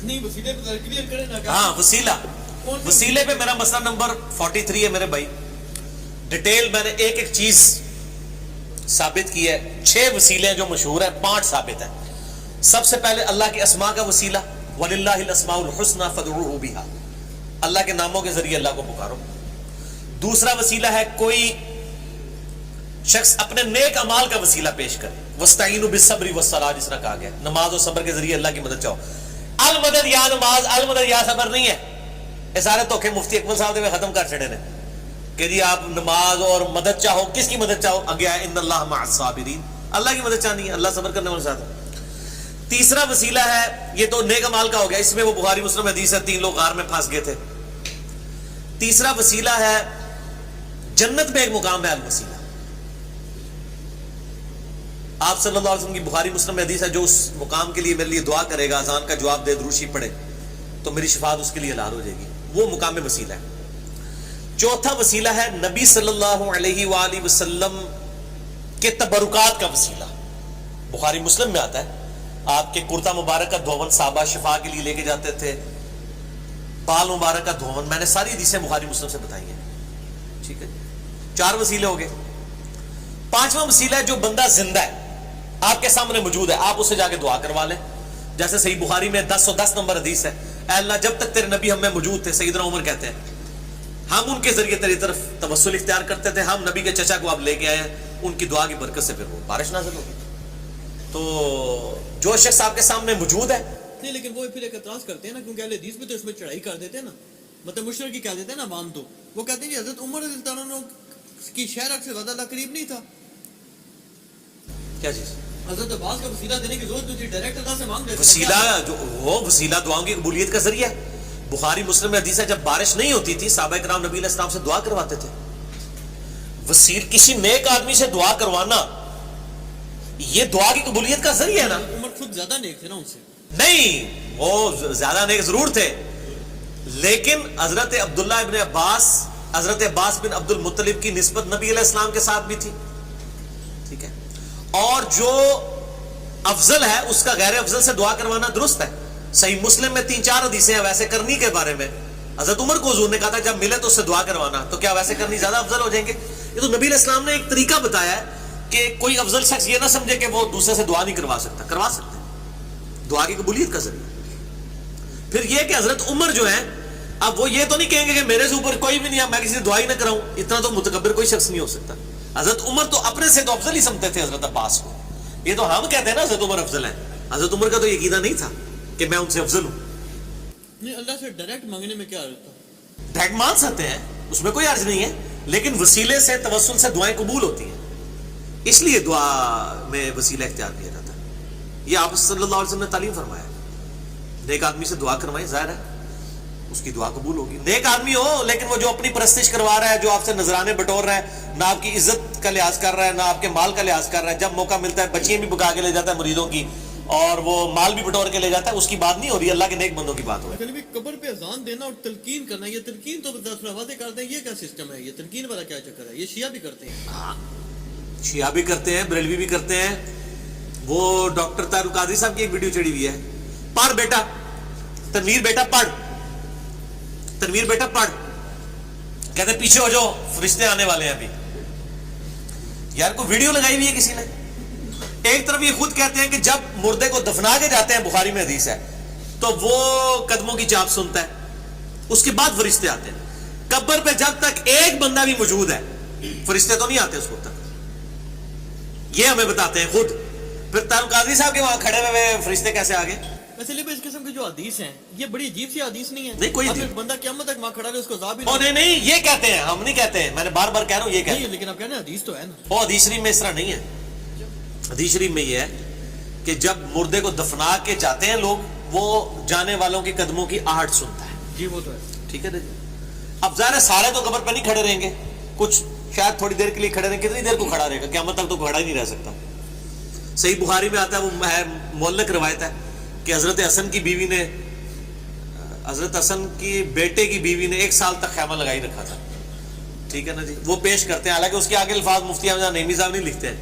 نہیں وسیلے پہ کلیئر کریں نا. ہاں وسیلہ, وسیلے پہ میرا مسئلہ نمبر 43 ہے میرے بھائی. ڈیٹیل میں نے ایک ایک چیز ثابت کی ہے. 6 وسیلے جو مشہور ہیں, 5 ثابت ہیں. سب سے پہلے اللہ کے اسماء کا وسیلہ, وَلِلَّهِ الْأَسْمَاءُ الْحُسْنَى فَادْعُوهُ بِهَا, اللہ کے ناموں کے ذریعے اللہ کو پکارو. دوسرا وسیلہ ہے کوئی شخص اپنے نیک اعمال کا وسیلہ پیش کرے, وَاسْتَعِينُوا بِالصَّبْرِ وَالصَّلَاةِ, جس نے کہا گیا نماز اور صبر کے ذریعے اللہ کی مدد چاہو. المدد یا نماز, المدد یا صبر نہیں ہے. یہ سارے دھوکے مفتی اکمل صاحب نے ختم کر چھڑے نے کہ جی آپ نماز اور مدد چاہو. کس کی مدد چاہو؟ آگے ہے ان اللہ مع الصابرین, اللہ کی مدد چاہنی ہے, اللہ صبر کرنے والے ساتھ. تیسرا وسیلہ ہے, یہ تو نیک اعمال کا ہو گیا, اس میں وہ بخاری مسلم حدیث ہے 3 لوگ غار میں پھنس گئے تھے. تیسرا وسیلہ ہے جنت میں ایک مقام ہے الوسیلہ. آپ صلی اللہ علیہ وسلم کی بخاری مسلم حدیث ہے, جو اس مقام کے لیے میرے لیے دعا کرے گا, اذان کا جواب دے, درود شریف پڑھے, تو میری شفاعت اس کے لیے حلال ہو جائے گی. وہ مقام وسیلہ ہے. چوتھا وسیلہ ہے نبی صلی اللہ علیہ وآلہ وسلم کے تبرکات کا وسیلہ. بخاری مسلم میں آتا ہے, آپ کے کرتا مبارک کا دھون صحابہ شفا کے لیے لے کے جاتے تھے, بال مبارک کا دھون. میں نے ساری حدیثیں بخاری مسلم سے بتائی ہیں. ٹھیک ہے, 4 وسیلے ہو گئے. 5واں وسیلہ ہے جو بندہ زندہ ہے, آپ کے سامنے موجود ہے, آپ اسے جا کے دعا کروا لیں. جیسے صحیح بخاری میں 1010 نمبر حدیث ہے, اے اللہ جب تک تیرے نبی ہم میں موجود تھے, سیدنا عمر کہتے ہیں, ہم ان کے ذریعے تیری طرف توسل اختیار کرتے تھے, ہم نبی کے چچا کو اب لے کے آئے ہیں, ان کی دعا کی برکت سے پھر وہ بارش نازل ہوگی. تو جو شخص آپ کے سامنے موجود ہے, نہیں لیکن وہ پھر ایک اعتراض کرتے ہیں نا, کیونکہ اہل حدیث میں تو اس میں چڑھائی کر دیتے ہیں نا, مطلب مشرکی کہہ دیتے ہیں نا عوام. تو وہ کہتے ہیں کہ حضرت عمر رضی اللہ عنہ کی شہر سے زیادہ اللہ قریب نہیں تھا. کیا چیز حضرت عباس کا وسیلہ دینے کی ضرورت نہیں تھی, ڈائریکٹ اللہ سے مانگ لیتے. وسیلہ جو وہ وسیلہ دعاؤں کی قبولیت کا ذریعہ ہے. بخاری مسلم میں حدیث ہے, جب بارش نہیں ہوتی تھی صحابہ کرام نبی علیہ السلام سے دعا کرواتے تھے. کسی نیک آدمی سے دعا کروانا یہ دعا کی قبولیت کا ذریعہ ہے نا. عمر خود زیادہ نیک تھے نا ان سے. نہیں, وہ زیادہ نیک ضرور تھے, لیکن حضرت عبداللہ ابن عباس, حضرت عباس بن عبد المطلب کی نسبت نبی علیہ السلام کے ساتھ بھی تھی. ٹھیک ہے, اور جو افضل ہے اس کا غیر افضل سے دعا کروانا درست ہے. صحیح مسلم میں 3-4 حدیثیں ہیں ویسے کرنی کے بارے میں. حضرت عمر کو حضور نے کہا تھا جب ملے تو اس سے دعا کروانا, تو کیا ویسے کرنی زیادہ افضل ہو جائیں گے؟ یہ تو نبی علیہ السلام نے ایک طریقہ بتایا ہے کہ کوئی افضل شخص یہ نہ سمجھے کہ وہ دوسرے سے دعا نہیں کروا سکتا, کروا سکتے ہیں, دعا کی قبولیت کا ذریعہ. پھر یہ کہ حضرت عمر جو ہیں, اب وہ یہ تو نہیں کہیں گے کہ میرے سے اوپر کوئی بھی نہیں ہے, میں کسی سے دعا ہی نہ کراؤں. اتنا تو متکبر کوئی شخص نہیں ہو سکتا. حضرت عمر تو اپنے سے تو افضل ہی سمجھتے تھے حضرت عباس کو. یہ تو ہم کہتے ہیں نا حضرت عمر افضل ہیں, حضرت عمر کا تو یہ عقیدہ نہیں تھا کہ میں ان سے افضل ہوں. نہیں, اللہ سے ڈائریکٹ مانگنے میں کیا حرج تھا؟ ڈائریکٹ مان سکتے ہیں, اس میں کوئی عرض نہیں ہے, لیکن وسیلے سے توسل سے دعائیں قبول ہوتی ہیں, اس لیے دعا میں وسیلہ اختیار کیا جاتا ہے. یہ آپ صلی اللہ علیہ وسلم نے تعلیم فرمایا. نیک آدمی سے دعا کروائیں, ظاہر ہے اس کی دعا قبول ہوگی. نیک آدمی ہو لیکن وہ جو اپنی پرستش کروا رہا ہے, جو آپ سے نذرانے بٹور رہا ہے, نہ آپ کی عزت کا لحاظ کر رہا ہے, نہ آپ کے مال کا لحاظ کر رہا ہے, جب موقع ملتا ہے بچیاں بھی بکا کے لے جاتا ہے مریدوں کی, اور وہ مال بھی بٹور کے لے جاتا ہے, اس کی بات نہیں ہو رہی, اللہ کے نیک بندوں کی بات ہو رہی ہے. قبر پہ اذان دینا اور تلقین کرنا, یہ تلقین تو واضح کرتے ہیں, یہ کیا سسٹم ہے؟ یہ تلقین والا کیا چکر ہے؟ یہ شیعہ بھی کرتے ہیں. شیعہ بھی کرتے ہیں, بریلوی بھی کرتے ہیں. وہ ڈاکٹر طاہر القادری صاحب کی ایک ویڈیو چڑھی ہوئی ہے, پڑھ بیٹا تنویر, بیٹا پڑھ, تنویر بیٹا پڑھ, کہتے ہیں پیچھے ہو جاؤ فرشتے آنے والے ہیں ابھی. یار کو ویڈیو لگائی ہوئی ہے کسی نے. ایک طرف یہ خود کہتے ہیں کہ جب مردے کو دفنا کے جاتے ہیں, بخاری میں حدیث ہے, تو وہ قدموں کی چاپ سنتا ہے, اس کے بعد فرشتے آتے ہیں. قبر پہ جب تک ایک بندہ بھی موجود ہے فرشتے تو نہیں آتے اس وقت تک, یہ ہمیں بتاتے ہیں خود. پھر طاہر القادری صاحب کے وہاں کھڑے ہوئے فرشتے کیسے آگے؟ ویسے لیکن اس قسم کی جو حدیث ہیں یہ بڑی عجیب سی حدیث نہیں ہے. نہیں کوئی اب ایک بندہ قیامت تک وہاں کھڑا رہے, اس کو عذاب ہی نہیں, یہ کہتے ہیں, ہم نہیں کہتے ہیں, میں نے بار بار کہہ رہا ہوں یہ کہتے ہیں. لیکن آپ کہتے ہیں حدیث تو ہے نا. وہ حدیث شریف میں اس طرح نہیں ہے. حدیث شریف میں یہ ہے کہ جب مردے کو دفنا کے جاتے ہیں لوگ, وہ جانے والوں کے قدموں کی آہٹ سنتا ہے. جی وہ تو ہے. ٹھیک ہے نا جی. اب ظاہر ہے سارے تو قبر پہ نہیں کھڑے رہیں گے, کچھ شاید تھوڑی دیر کے لیے کھڑے رہیں. کتنی دیر کو کھڑا رہے گا؟ قیامت تک تو کھڑا ہی نہیں رہ سکتا. صحیح بخاری میں آتا ہے, وہ ہے معلق روایت ہے کہ حضرت حسن کی بیوی نے, حضرت حسن کی بیٹے کی بیوی نے 1 سال تک خیمہ لگائی رکھا تھا. ٹھیک ہے نا جی. وہ پیش کرتے ہیں, حالانکہ اس کے آگے الفاظ مفتی احمد نعیمی صاحب نہیں لکھتے ہیں,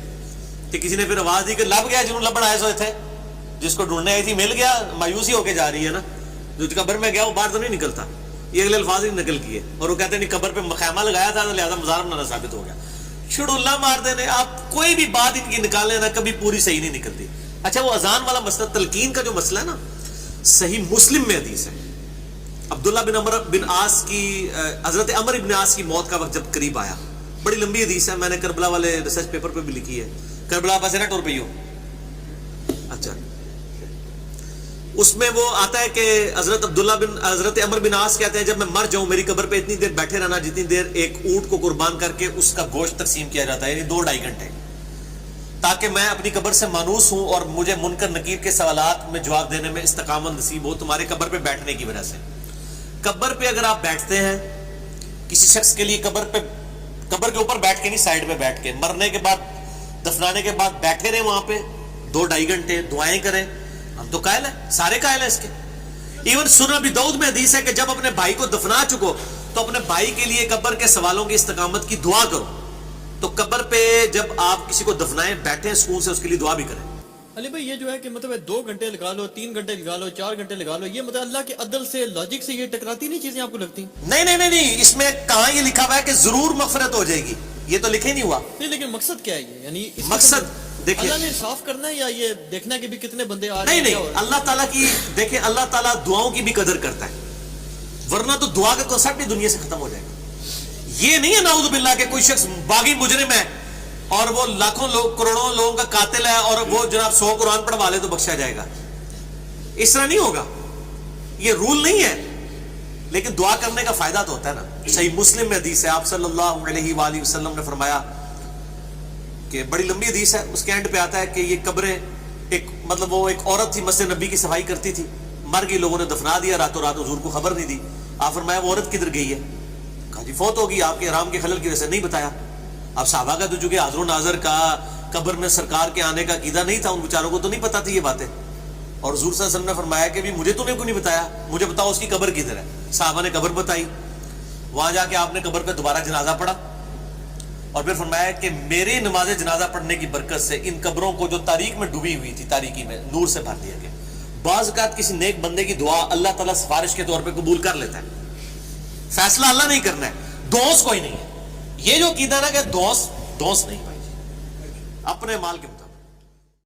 کہ کسی نے پھر آواز دی کہ لب گیا جنہوں لبن آئے سوئے تھے, جس کو ڈھونڈنے آئی تھی مل گیا, مایوسی ہو کے جا رہی ہے نا. جو قبر میں گیا وہ باہر تو نہیں نکلتا. یہ اگلے الفاظ ہی نقل کیے اور وہ کہتے ہیں قبر پہ خیمہ لگایا تھا لہذا مزار بنانا ثابت ہو گیا. چھڑولہ مار دینے. آپ کوئی بھی بات ان کی نکالیں نا کبھی پوری صحیح نہیں نکلتی. اچھا وہ اذان والا مسئلہ تلقین کا جو مسئلہ ہے نا, صحیح مسلم میں حدیث ہے عبداللہ بن عمر بن عاص کی, حضرت عمر بن عاص کی موت کا وقت جب قریب آیا, بڑی لمبی حدیث ہے, میں نے کربلا والے ریسرچ پیپر پہ بھی لکھی ہے. کربلا پاس نا ٹور پہ ہی ہو. اچھا اس میں وہ آتا ہے کہ حضرت عمر بن عاص کہتے ہیں جب میں مر جاؤں میری قبر پہ اتنی دیر بیٹھے رہنا جتنی دیر ایک اونٹ کو قربان کر کے اس کا گوشت تقسیم کیا جاتا ہے, یعنی 2-2.5 گھنٹے, تاکہ میں اپنی قبر سے مانوس ہوں اور مجھے منکر نکیر کے سوالات میں جواب دینے میں استقامت نصیب ہو تمہارے قبر پہ بیٹھنے کی وجہ سے. قبر پہ اگر آپ بیٹھتے ہیں کسی شخص کے لیے قبر کے اوپر بیٹھ کے نہیں, سائڈ میں بیٹھ کے, مرنے کے بعد دفنانے کے بعد بیٹھے رہے وہاں پہ 2-2.5 گھنٹے دعائیں کریں, ہم تو قائل ہیں, سارے قائل ہیں اس کے. ایون سنن ابی داؤد میں حدیث ہے کہ جب اپنے بھائی کو دفنا چکو تو اپنے بھائی کے لیے قبر کے سوالوں کی استقامت کی دعا کرو. تو قبر پہ جب آپ کسی کو دفنائیں بیٹھیں سکون سے اس کے لیے دعا بھی کریں. علی بھائی یہ جو ہے کہ مطلب 2 گھنٹے لگا لو, 3 گھنٹے لگا لو, 4 گھنٹے لگا لو, یہ مطلب اللہ کے عدل سے لاجک سے یہ ٹکراتی نہیں چیزیں آپ کو لگتی؟ نہیں, اس میں کہاں یہ لکھا ہوا ہے کہ ضرور مغفرت ہو جائے گی, یہ تو لکھے نہیں ہوا. نہیں لیکن مقصد کیا ہے یہ, یعنی مقصد دیکھیں اللہ نے صاف کرنا ہے یا یہ دیکھنا ہے کہ بھی کتنے بندے آ رہے ہیں؟ نہیں, اللہ تعالیٰ کی دیکھیں, اللہ تعالیٰ دعاؤں کی بھی قدر کرتا ہے, ورنہ تو دعا کا کنسپٹ بھی دنیا سے ختم ہو جائے گا. یہ نہیں ہے نعوذ باللہ کہ کوئی شخص باغی مجرم ہے اور وہ لاکھوں لوگ کروڑوں لوگوں کا قاتل ہے اور وہ جناب 100 قرآن پڑھوا لے تو بخشا جائے گا. اس طرح نہیں ہوگا, یہ رول نہیں ہے, لیکن دعا کرنے کا فائدہ تو ہوتا ہے نا. صحیح مسلم میں حدیث ہے, آپ صلی اللہ علیہ وآلہ وسلم نے فرمایا کہ بڑی لمبی حدیث ہے, اس کے اینڈ پہ آتا ہے کہ یہ قبریں ایک مطلب وہ ایک عورت تھی مسجد نبی کی صفائی کرتی تھی, مر گئی, لوگوں نے دفنا دیا, راتوں رات حضور کو خبر نہیں دی. آپ فرمایا وہ عورت کدھر گئی ہے؟ کہا جی فوت ہوگی آپ کے احرام کے خلل کی وجہ سے. نہیں بتایا. اب صحابہ کا تو چونکہ حاضر و ناظر کا قبر میں سرکار کے آنے کا عقیدہ نہیں تھا, ان بیچاروں کو تو نہیں پتا تھی یہ باتیں, اور حضور صلی اللہ علیہ وسلم نے فرمایا کہ بھی مجھے تو نے کو نہیں بتایا, مجھے بتاؤ اس کی قبر کدھر ہے. صحابہ نے قبر بتائی, وہاں جا کے آپ نے قبر پہ دوبارہ جنازہ پڑھا اور پھر فرمایا کہ میری نماز جنازہ پڑھنے کی برکت سے ان قبروں کو جو تاریک میں ڈوبی ہوئی تھی تاریکی میں نور سے بھر دیا گیا. بعض اوقات کسی نیک بندے کی دعا اللہ تعالیٰ سفارش کے طور پہ قبول کر لیتا ہے, فیصلہ اللہ نہیں کرنا ہے, دوست کوئی نہیں ہے. یہ جو عقیدہ نا کہ دوست نہیں بھائی, اپنے مال کے